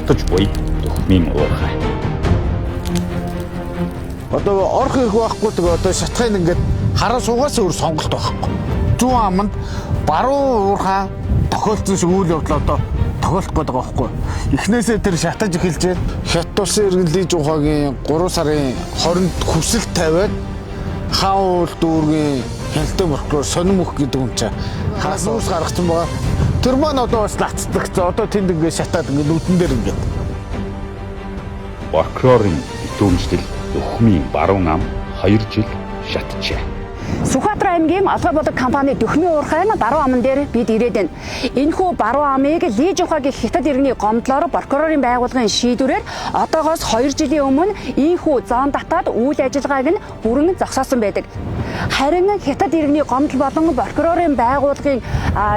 шатаж буй дөхмийн уурхай. Одоо орох ирэх байхгүй тэгээ одоо шатхын ингээд хараа суугаас өөр сонголт байхгүй. Зүүн аманд баруун уурхай тохиолдсон шиг үйл явдал одоо тохиолдох гээд байгаа байхгүй. Эхнээсээ тэр шатаж эхэлж Хятад улсын иргэн Ли Жунхагийн 3 сарын 20-нд хүсэл тавиад хаан уул дүүргийн хяналтын прокурор сонин мөх гэдэг юм чаа хаас уус гаргацсан байгаа. Тэр маань одоо бас лацдагцсан. Одоо тэнд ингээд шатаад ингээд нүдэн дээр ингээд. Прокурорын битүүмжлэл дөхмийн баруун ам 2 жил шатжээ. Сүхбаатар аймгийн алгай бодог компани дөхмийн уурхайн баруун аман дээр бид ирээд байна. Энэхүү баруун амыг Ли Жунхагийн Хятад иргэний гомдлоор прокурорын байгууллагын шийдвэрээр одоогоос 2 жилийн өмнө ийхүү зоон татаад үйл ажиллагааг нь бүрэн зогсоосон байдаг. Харин Хятад иргэний гомдол болон прокурорын байгууллагын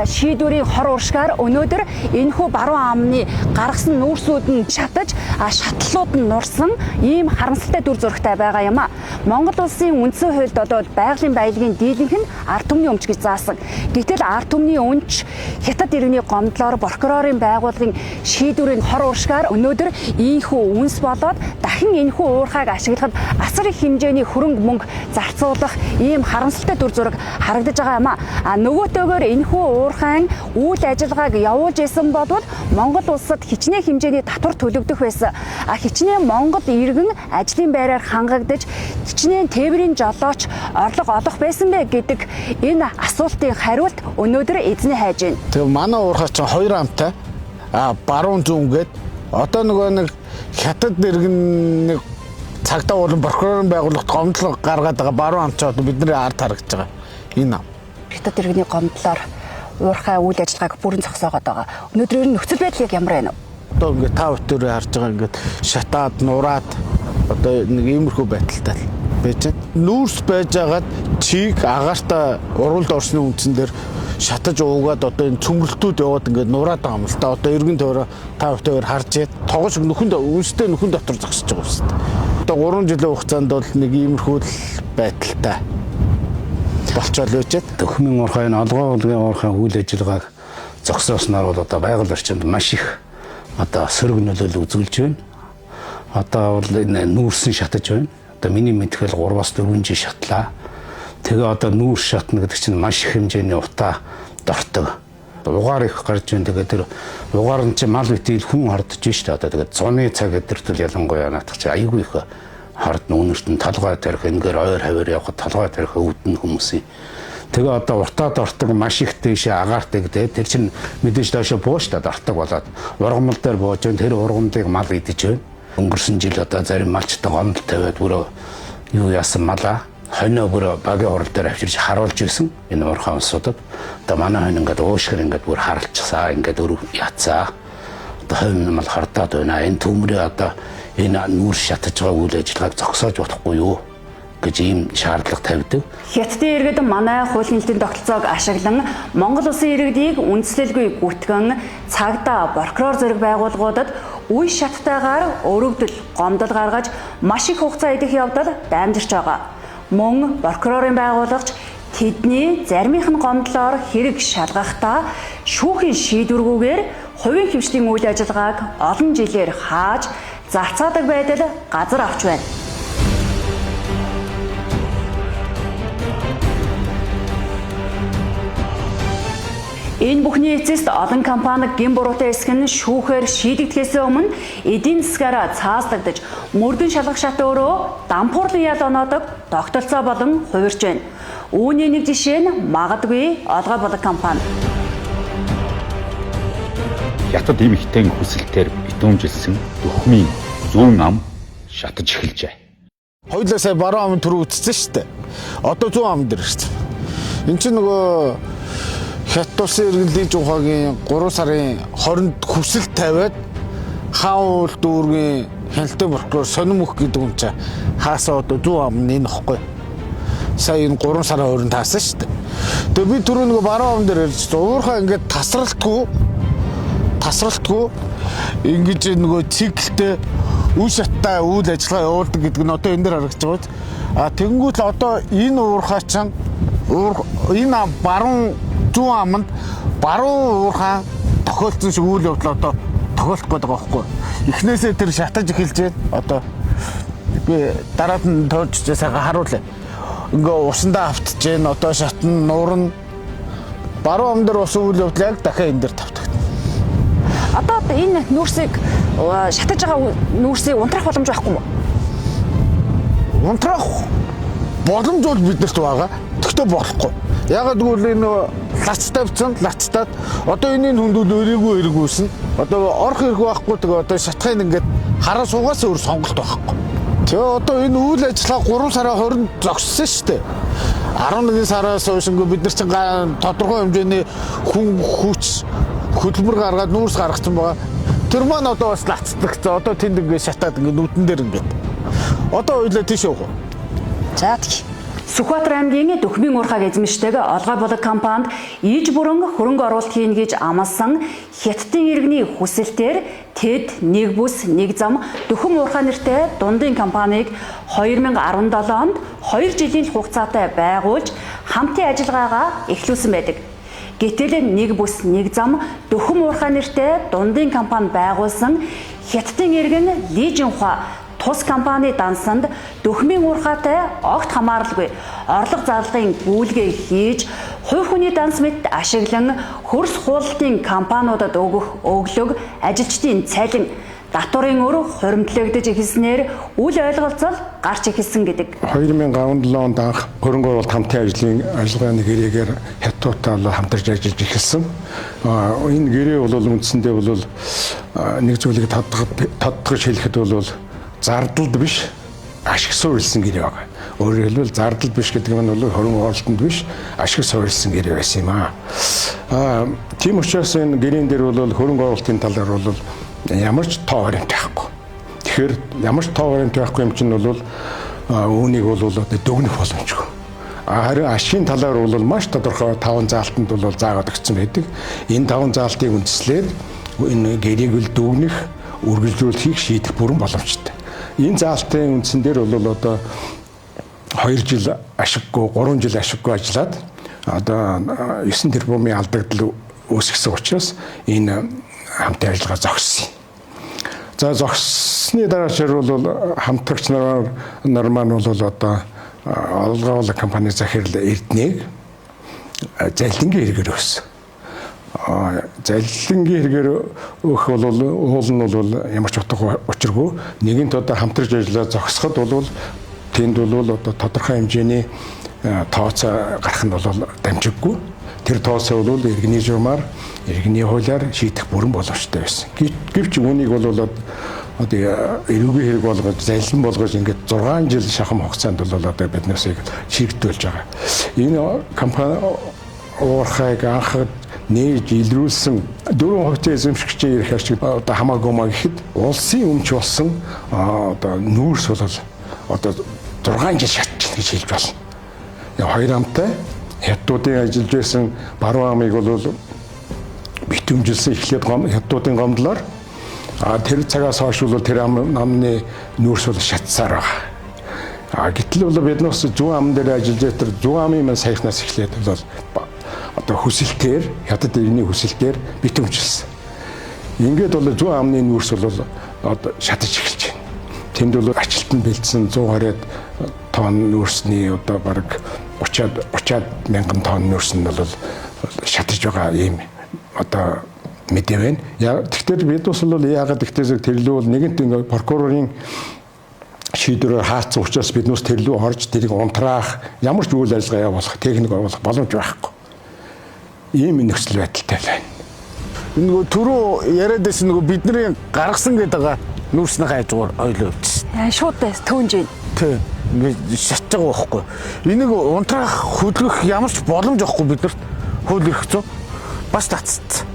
шийдвэрийн хор уршгаар өнөөдөр энэхүү баруун амны гаргасан нүүрсүүд нь шатаж, шатлалууд нь нурсан ийм харамсалтай дүр зурагтай байгаа юм а. Монгол улсын үндсэн хуульд одоо байгалийн баялагын дийлэнх нь ард түмний өмч гэж заасан. Гэтэл ард түмний өмч Хятад иргэний гомдлоор прокурорын байгууллагын шийдвэрийн хор уршгаар өнөөдөр ийхүү үнс болоод дахин энэхүү уурхайг ашиглахад асар их хэмжээний хөрөнгө мөнгө зарцуулах ийм харамсалтай дүр зураг харагдаж байгаа юм а. Нөгөөтэйгөр энэхүү уурхайн үйл ажиллагааг явуулж исэн бодвол Монгол улсад хичнээн хэмжээний татвар төлөгдөх байсан. Хичнээн Монгол иргэн ажлын байраар хангагдаж хичнээн тээврийн жолооч орлого олох байсан бэ гэдэг энэ асуултын хариулт өнөөдөр эзний хайж байна. Тэгээ манай уурхай чинь 2 амтай баруун зүүн гээд одоо нөгөө нэг Хятад иргэн нэг цагдаа болон прокурорын байгууллагт гомдол гаргаад байгаа баруун ам ч одоо бидний ард харагдаж байгаа. Энэ ам. Хятад иргэний гомдлоор уурхай үйл ажиллагааг бүрэн зогсоогоод байгаа. Өнөөдөр энэ нөхцөл байдал яг ямар байна вэ? Одоо ингээд тав өтөрөө харж байгаа ингээд шатаад нураад одоо нэг иймэрхүү байдалтай байж байна. Нүүрс байж агаад чиг агаарта уралд орсны үндсэн дээр шатаж уугаад одоо энэ цөмрөлтүүд яваад ингээд нураад байгаа юм л та. Одоо эргэн тойроо тав өтөрөө харж яд тогоош нөхөнд үнстэй нөхөн дотор зогсож байгаа юм шүү дээ. Одоо 3 жилийн хугацаанд бол нэг иймэрхүү байдалтай болчоод байж байна. Дөхмийн уурхайн алгай болгын уурхайн үйл ажиллагааг зогсоосноор бол одоо байгаль орчинд маш их одоо сөрөг нөлөөлөл үзүүлж байна. Одоо бол энэ нүүрсэн шатаж байна. Одоо миний мэдхэл 3-4 жил шатлаа. Тэгээ одоо нүүрс шатна гэдэг чинь маш их хэмжээний утаа дордог. Угаар их гарч байна. Тэгээ тэр угаар нь чинь мал битэл хүн хордож шүү дээ. Одоо тэгээ зуны цаг өдөртөл ялангуяа наадах чи айгүй их хордно. Үнэрт нь толгой тарих энгээр ойр хавар явахад толгой тарих өвдөн хүмүүсийн. Тэгээ одоо уртаа дортог маш их дэше агаартай гэдэг. Тэр чинь мэдээж доошо бууштай дортог болоод ургамал дээр бууж байна. Тэр ургамлыг мал идэж байна. Өнгөрсөн жил одоо зарим малчтай гомдол тавиад бүрөө юу яасан малаа хойноо бүрөө багийн урал дээр авчирч харуулж исэн энэ уурхай улсуудад. Одоо манай хойно ингээд уушгэр ингээд бүр харалцсаа ингээд өр яцаа. Одоо хойно мал хардаад байна. Энэ төмрөө одоо энэ нүүрс шатаж байгаа үйл ажиллагааг зогсоож болохгүй юу гэж ийм шаардлага тавьдаг. Хятадын иргэд манай хуулийн хэлтийн тогтолцоог ашиглан Монгол улсын иргэдийг үндслэлгүй гүтгэн цагдаа, прокурор зэрэг байгууллагуудад үе шаттайгаар өргөдөл, гомдол гаргаж маш их хугацаа идэх явдал дамжирч байгаа. Мөн прокурорын байгууллагч тэдний заримынх нь гомдлоор хэрэг шалгахдаа шүүхийн шийдвэргүйгээр хувийн хвшлийн үйл ажиллагааг олон жилээр хааж зарцаадаг байдал газар авч байна. Энэ бүхний эцэст олон компани гин буруутай эсэх нь шүүхээр шийдэгдэхээс өмнө эдийн засгаараа цааслагдаж мөрдөн шалгах шат өөрөө дампуурлын ял оноодог тогтолцоо болон хувирч байна. Үүний нэг жишээ нь магадгүй алгай болог компани. Хятад эмэгтэйн хүсэлтээр битүүмжилсэн дөхмийн зүүн ам шатаж эхэлжээ. Хоёулаа сая баруун ам төрөө үтцсэн шүү дээ. Одоо зүүн ам дээр шүү дээ. Энд чинь нөгөө Хятад улсын иргэн Ли Жунхагийн 3 сарын 20-нд хүсэл тавиад хаан уул дүүргийн хяналтын прокурор сонин мөх гэдэг юм чаа хаасаа одоо зүүн амны нөхгүй. Сая энэ 3 сарын 20-нд таасан шүү дээ. Тэгээ би түрүү нөгөө баруун ам дээр ярьж уурхай ингээд тасралтгүй ингэж нөгөө циклтэй үе шаттай үйл ажиллагаа явуулдаг гэдэг нь одоо энэ дээр харагдаж байгаа. Тэнгүүт л одоо энэ уурхай чинь энэ баруун зүүн аманд баруун уурхай тохиолдсон шиг үйл явдал одоо тохиолдох гээд байгаа байхгүй. эхнээсээ тэр шатаж эхэлж байна. Одоо би дараад нь тоож сайхан харуулъя. Ингээ усандаа автж байна. Одоо шатн нуурна. Баруун ам дээр ус үйл явдал яг дахиад энэ дээр тавтагдана. Одоо энэ нүүрсийг шатаж байгаа нүүрсийг унтрах боломж байхгүй юу? Унтрах боломж бол биднэрт байгаа. Тэгтээ болохгүй. Ягаад гэвэл энэ лацтай бицэн лацтаад одоо энэний хүндүүл өрийгүйсэн. Одоо орох хэрэг байхгүй. Тэгээ одоо шатхын ингээд хараа суугаас өөр сонголт байхгүй. Тэгээ одоо энэ үйл ажиллагаа 3 сараа 20 зогссон шүү дээ. 11 сараас хойш бид нар чинь тодорхой хэмжээний хүн хүч хөдөлмөр гаргаад нүүрс гаргацсан байгаа. Тэр маань одоо бас лацдагцсан. Одоо тэнд ингээд шатаад ингээд нүдэн дээр ингээд. Одоо ойлоо тийш явах уу? За тийм. Сүхбаатар аймгийн Дөхмийн уурхаг эзэмшдэг Олгой булаг компанид иж бүрэн хөрөнгө оруулалт хийн гэж амласан Хятадын иргэний хүсэлтээр тэд нэг бүс нэг зам Дөхм уурхай нэртэй дундын компанийг 2017 онд 2 жилийн хугацаатай байгуулж хамтын ажиллагаагаа эхлүүлсэн байдаг. Гэтэл нэг бүс нэг зам Дөхм уурхай нэртэй дундын компани байгуулсан Хятадын иргэн Ли Жинхуа тус компани дансанд Дөхмийн уурхайтай огт хамааралгүй орлого зарлагын гүйлгээ хийж хувь хүний данс мэт ашиглан хөрс хуулалтын компаниудад өгөх өглөг ажилчдын цалин татварын өр хуримтлагдаж эхэлснээр үл ойлголцол гарч эхэлсэн гэдэг. 2017 онд анх хөрөнгө оруулалт хамтын ажиллагааны гэрээгээр Хятадтай хамтарч ажиллаж эхэлсэн. Энэ гэрээ бол үндсэндээ бол нэг зүйлийг тодтогч хэлэхэд бол зардалд биш ашиг суурилсан гэрээ байгаа. Өөрөөр хэлбэл зардал биш гэдэг нь бол хөрөнгө оруулалтанд биш ашиг суурилсан гэрээ байсан юм аа. Тийм учраас энэ гэрээн дээр бол хөрөнгө оруулалтын талаар бол ямар ч тоо баримт байхгүй. Тэгэхээр ямар ч тоо баримт байхгүй юм чинь бол үүнийг бол одоо дүгнэх боломжгүй. Харин ашигын талаар бол маш тодорхой 5 заалтанд бол заагаад өгсөн байдаг. Энэ 5 заалтыг үндэслээд энэ гэрээг л дүгнэх, үргэлжлүүлэхийг шийдэх бүрэн боломжтой. Энэ заалтын үндсэн дээр бол одоо 2 жил ашиггүй, 3 жил ашиггүй ажиллаад одоо 9 тэрбумын алдагдал үүсгэсэн учраас энэ хамтын ажиллагаа зогссон. За зогссны дараачаар бол хамтрагч нар маань бол одоо Олгой булаг компани захирал Эрдэнэг залингийн хэрэгээр өгсөн. Залингийн хэрэгээр өгөх бол уул нь бол ямар ч утга учиргүй. Нэгэнт одоо хамтарч ажиллаа зогсоход бол тэнд бол одоо тодорхой хэмжээний тооц гарах нь бол дамжиггүй. Тэр тооцоо бол иргэний журмаар, иргэний хуулиар шийдэх бүрэн боломжтой байсан. Гэвч үүнийг бол одоо эрүүгийн хэрэг болгож, залин болгож ингээд 6 жил шахам хугацаанд бол одоо биднээс шийдтүүлж байгаа. Энэ компани уурхайг анхад нээж илрүүлсэн 4% эзэмшигчийн эрх ашиг одоо хамаагүй маа гэхэд улсын өмч болсон одоо нүүрс бол одоо 6 жил шатчихна гэж хэлж байна. Хоёр амтай Хятадуудын ажиллаж байсан баруун амыг бол битүүмжилсэн эхлээд Хятадуудын гомдлоор тэр цагаас хойш бол тэр амны нүүрс бол шатсаар байгаа. Гэтэл бол бид нөөс зүүн ам дээр ажиллаж тэр зүүн амын маань саяхнаас эхлээд бол одоо хүсэлтээр Хятад иргэний хүсэлтээр битүүмжилсэн. Ингээд бол зүүн амны нүүрс бол одоо шатаж эхэлж байна. Тэнд бол ажилтнанд бэлдсэн 120 тонн нүүрсний одоо бараг 30 мянган тонн нүүрс нь бол шатаж байгаа юм одоо мэдээ байна. Тэгэхээр бид бас бол яагаад ихтэйсэг тэрлүү бол нэгэнт прокурорын шийдвэрээр хаацсан учраас бид нүс тэрлүү орж тэрийг унтраах ямар ч үйл ажиллагаа явуулах техник явуулах боломж байхгүй. Ийм нөхцөл байдалтай байна. Нөгөө түрүү яриад байсан нөгөө бидний гаргасан гэдэг байгаа нүүрсний хажуугаар ойлоо өгсөн. Шууд төвнж байна. Тэ. Ингээд шатж байгаа байхгүй. Энийг унтраах, хөдөлгөх ямар ч боломж байхгүй биднэрт. Хууль эрх зүйн бас татцсан.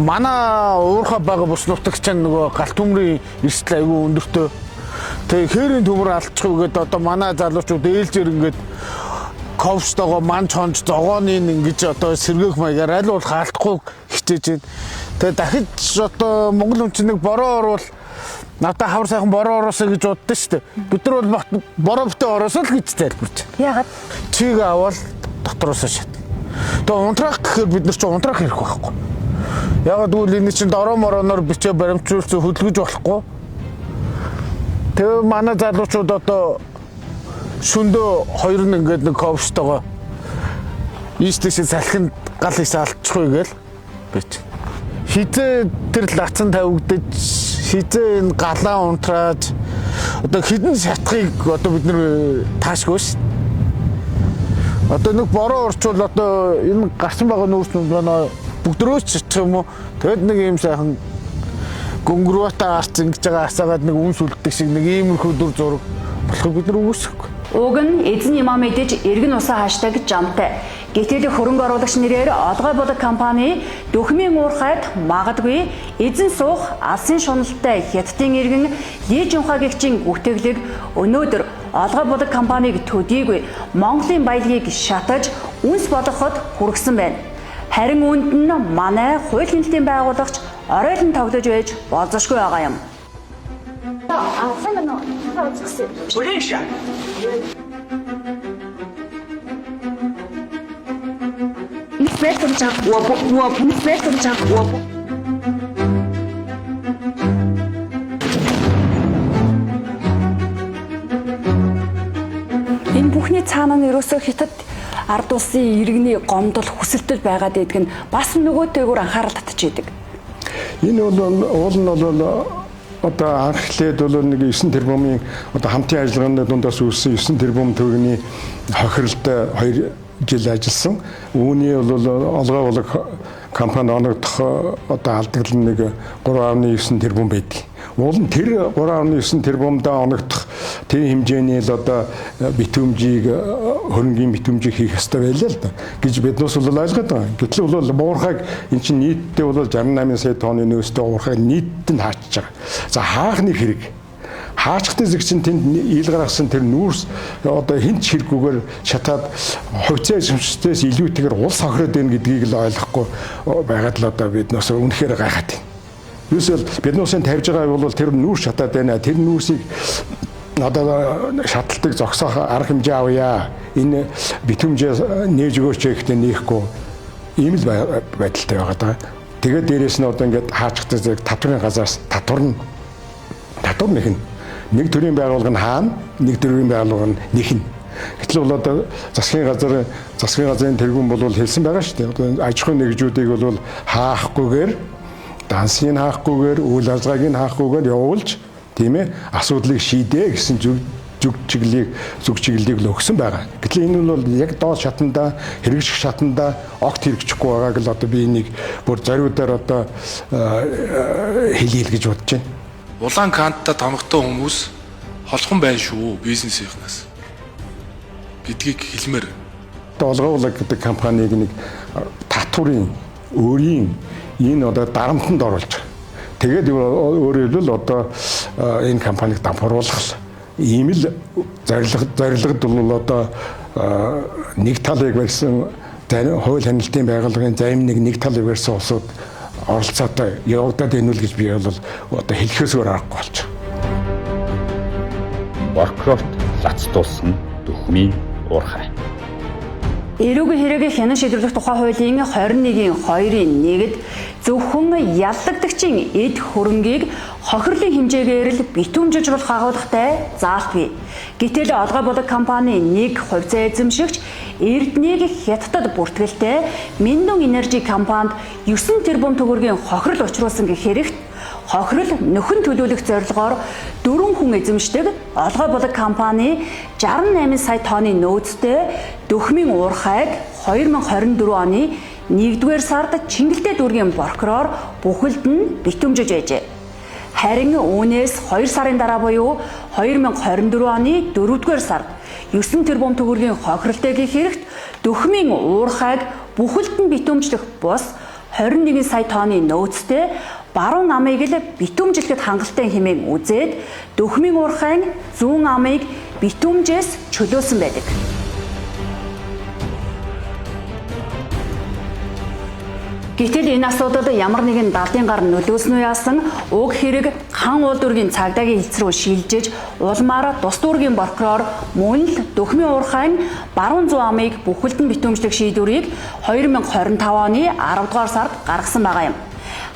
Манай уурхай байгаа бус нутагч нөгөө галт төмрийн эрсдэл аягүй өндөртөө. Тэгээ хээрийн төмөр алдчихгүй гэдэг одоо манай залуучууд ээлжээр ингээд ковчтойгоо манч хонж зогооны ингэж одоо сэргээх маягаар аль болох алдахгүй хичээж байна. Тэгээ дахиж одоо Монгол хүн чинь нэг бороо орвол надад хавар сайхан бороо ороосоо гэж боддоо шүү дээ. Бид нар бол бороо битээ ороосоо л гэж залбирч. Яагаад? Чиг авал дотроосоо шат. Тэгээ унтраах гэхээр бид нар ч унтраах хэрэг байхгүй. Яг тэгвэл энэ чинь дороо мороноор бичээ баримтжуулсан хөдөлгөж болохгүй. Тэгээ манай залуучууд одоо шөндөө хоёр нь ингээд нэг ковштойгоо ийштэйшээ салхинд гал хийсээ алдчихгүй гээл бич. Хизээ тэр лацсан тавигдаж хизээ энэ галаа унтраад одоо хідэн шатхыг одоо бид нэр таашгүй ш. Одоо нэг бороо орчвол одоо энэ гарсан байгаа нүүрснүүд манай бүгдрөөч чичих юм уу. Тэгэд нэг юм сайхан гөнгөрөөтэй арц ингэж байгаа асаагаад нэг үнс үлддэг шиг нэг иймэрхүү дүр зураг болохыг бид нар үүсэхгүй. Уг нь эзэн ямаа мэдэж эргэн усаа хаашдаг жамтай. Гэтэл хөрөнгө оруулагч нэрээр Олгой будаг компани дөхмийн уурхайд магадгүй эзэн суух алсын шуналтай хятадын иргэн Ли Жунхагийнхчийн гүтгэлэг өнөөдөр Олгой будаг компаниг төдийгүй Монголын баялагийг шатаж үнс болгоход хүргэсэн байна. Харин үүнд нь манай хууль хяналтын байгуулагч оройлон тоглож байж болзошгүй байгаа юм. Энэ бүхний цаана нь ерөөсөө хятад ард улсын иргэний гомдол хүсэлтэл байгаад байдаг нь бас нөгөөтэйгүр анхаарал татчихийдэг. Энэ уул нь бол одоо анхлээд бол нэг 9 тэрбумын одоо хамтын ажиллагааны дундаас үүссэн 9 тэрбум төгрөгийн хохиролд 2 жил ажилласан. Үүний бол Олгой будаг компани оногдох одоо алдагл нэг 3.9 тэрбум байдаг. Уул нь тэр 3.9 тэрбумдаа оногдох тэр хэмжээний л одоо битүүмжийг хөрөнгийн битүүмжийг хийх ёстой байлаа л да гэж биднээс бол ойлгоод байгаа. Гэтэл бол уурхайг эн чинь нийтдээ бол 68 сая тонны нөөцтэй уурхайг нийтд нь хаачиж байгаа. За хаах нэг хэрэг. Хаачхтай зэрэг чинь тэнд ил гаргасан тэр нүүрс одоо хинт хэрэггүйгээр шатаад хувьцаа шимжтээс илүүтэйгээр улс хохироод байна гэдгийг л ойлгохгүй байгаад л одоо биднээс үнэхээр гайхаад байна. Юусэл биднээс тавьж байгаа бол тэр нүүрс шатаад байна. Тэр нүүрсийг одоо шаталдаг зогсоох арга хэмжээ авъя. Энэ битүүмжээ нээж өгөөч гэхдээ нээхгүй ийм л байдалтай байгаа даа. Тэгээд дээрэс нь одоо ингээд хаачхтай зэрэг татврын газраас татвар нэхнэ. Нэг төрлийн байгууллага нь хаана, нэг төрлийн байгууллага нь нэхнэ. Гэтэл бол одоо засгийн газрын тэргүүн бол хэлсэн байгаа шүү дээ. Одоо аж ахуйн нэгжүүдийг бол хаахгүйгээр, дансыг хаахгүйгээр, үйл ажиллагааг нь хаахгүйгээр явуулж, тийм ээ, асуудлыг шийдээ гэсэн зүг чиглэлийг л өгсөн байгаа. Гэтэл энэ нь бол яг доод шатанда, хэрэгжих шатанда огт хэрэгжихгүй байгааг л одоо би энийг бүр зориудаар одоо хэлийл гэж бодож байна. Улаан канттай томогтой хүмүүс холхон байна шүү бизнесийнхнаас гэдгийг хэлмээр. Олгой будаг гэдэг компаниг нэг татврын өөрийн энэ одоо дарамтанд оруулж байгаа. Тэгээд өөрөөр хэлбэл одоо энэ компаниг дампууруулах ийм л зорилгод бол одоо нэг талыг барьсан хууль хяналтын байгууллагын зарим нэг талыг барьсан улсууд оролцоотой явагдаад байна уу гэж би бол одоо хэлэхээсээр аргагүй болж байна. Боркрофт лацдуулсан дөхмийн уурхай. Эрүүгийн хэрэг хянан шийдвэрлэх тухай хуулийн 21-2-1-д зөвхөн яллагдагчийн эд хөрөнгийг хохирлын хэмжээгээр л битүүмжилж болох агуулгатай заалт бий. Гэтэл Олгой будаг компани нэг хувьцаа эзэмшигч Эрдэнэгийг хятадд бүртгэлтэй Миндон Энержи компанид 9 тэрбум төгрөгийн хохирол учруулсан гэх хэрэгт хохирол нөхөн төлөвлөх зорилгоор 4 хүн эзэмшдэг Олгой будаг компани 68 сая тонны нөөцтэй дөхмийн уурхайг 2024 оны 1-р сард Чингэлтэй дүүргийн прокурор бүхэлд нь битүүмжилж байжээ. Харин үүнээс 2 сарын дараа буюу 2024 оны 4-р сард 9 тэрбум төгрөгийн хохиролтой гэх хэрэгт дөхмийн уурхайг бүхэлд нь битүүмжлэх бус 21 сая тонны нөөцтэй баруун амыг л битүүмжилэхэд хангалттай хэмээн үзээд дөхмийн уурхайн зүүн амыг битүүмжээс чөлөөлсөн байдаг. Гэтэл энэ асуудал ямар нэгэн далдын гар нөлөөснөө яасан уг хэрэг хан уулдүргийн цагдаагийн хэлц рүү шилжиж улмаар тус дүүргийн прокурор мөн л дөхмийн уурхайн баруун зүүн амыг бүхэлд нь битүүмжлэх шийдвэрийг 2025 оны 10 дугаар сард гаргасан байгаа юм.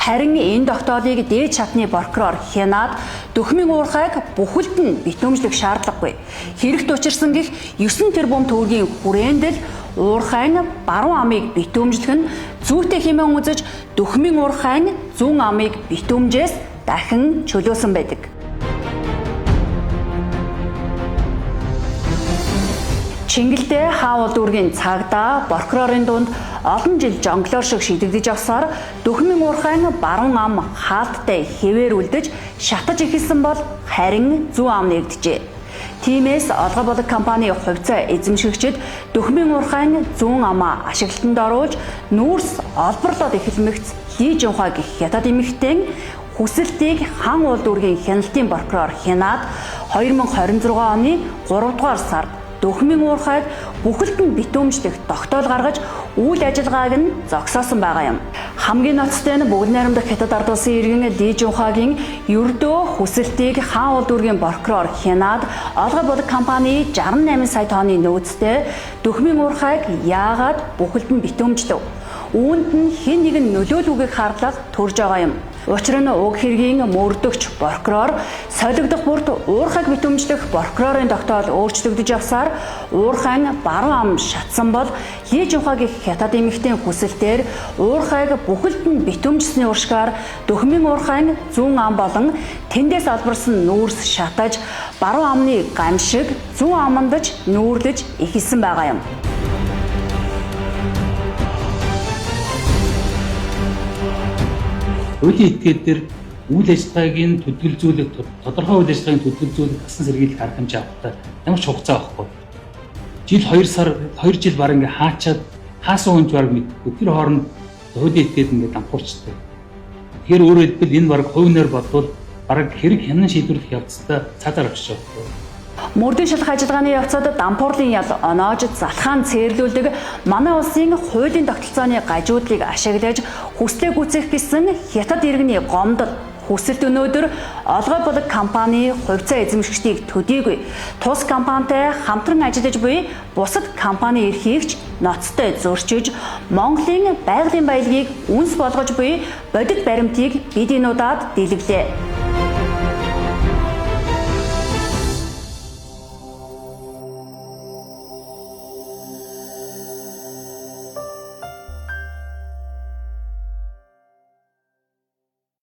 Харин энэ тогтоолыг дээд шатны прокурор Хянаад дөхмийн уурхайг бүхэлд нь битүүмжлэх шаардлагагүй. Хэрэгт учирсан гих 9 тэрбум төгрөгийн хүрээнд л уурхайн баруун амыг битүүмжлэх нь зүйтэй хэмээн үзэж дөхмийн уурхайн зүүн амыг битүүмжээс дахин чөлөөсөн байдаг. Чингэлтэй хаавал дүүргийн цагдаа прокурорын дунд олон жил жонглоор шиг шидэгдэж авсаар дөхмийн уурхайн баруун ам хаалттай хэвээр үлдэж шатаж ихэлсэн бол харин зүүн ам нэгджээ. Тиймээс олгой болог компани хувьцаа эзэмшигчид дөхмийн уурхайн зүүн амаа ашиглалтанд оруулж нүүрс олборлоод эхэлмэгц Ли Жунхаа гэх хятад эмэгтэйн хүсэлтийг хан уул дүүргийн хяналтын прокурор Хянаад 2026 оны 3 дугаар сард дөхмийн уурхайг бүхэлд нь битүүмжлэх тогтоол гаргаж үйл ажиллагааг нь зогсоосон байгаа юм. Хамгийн ноцтой нь бүгд найрамдах хятад ард улсын иргэн Ли Жунхаагийн ердөө хүсэлтийг хаан уул дүүргийн прокурор Хянаад олгой болог компани 68 сая тонны нөөцтэй дөхмийн уурхайг яагаад бүхэлд нь битүүмжлэв? Үүнд нь хэн нэгэн нөлөөлөвгийг харлах төрж байгаа юм. Учир нь уг хэргийн мөрдөгч прокурор солигдох бүрт уурхайг битүүмжлэх прокурорын тогтоол өөрчлөгдөж явсаар уурхайн баруун ам шатсан бол Ли Жунхаагийн хятад эмэгтэйн хүсэлтээр уурхайг бүхэлд нь битүүмжсэний уршгаар дөхмийн уурхайн зүүн ам болон тэндээс олборсон нүүрс шатаж баруун амны гамшиг зүүн амандаж нүүрлэж ихэлсэн байгаа юм. Хуулийн этгээдээр үйл ажиллагаагийн төдөлзүүлэх тодорхой үйл ажиллагааны төдөлзүүлэх асан сэргийлэх арга хэмжээ авахтай ямар ч хугацаа байхгүй. Жил 2 жил баг ингээ хаачаад хаасан хүнч баг мэдгүй. Тэр хооронд хуулийн этгээд ингээ дампуурчдаг. Тэгэхээр өөрөөр хэлбэл энэ баг хувийнээр бодвол баг хэрэг хянан шийдвэрлэх явцдаа цаадаар очиж байгаа. Мөрдийн шалах ажиллагааны явцад дампуурлын ял оноож залхаан цээрлүүлдэг манай улсын хуулийн тогтолцооны гажуудлыг ашиглаж хүслээ гүйцэх гэсэн хятад иргэний гомдол хүсэлт өнөөдөр олгой болог компани хувьцаа эзэмшигчдийг төдийгүй тус компанитай хамтран ажиллаж буй бусад компани эрхийг ч ноцтой зөрчиж Монголын байгалийн баялагийг үнс болгож буй бодит баримтыг бидинуудад дэлгэлээ.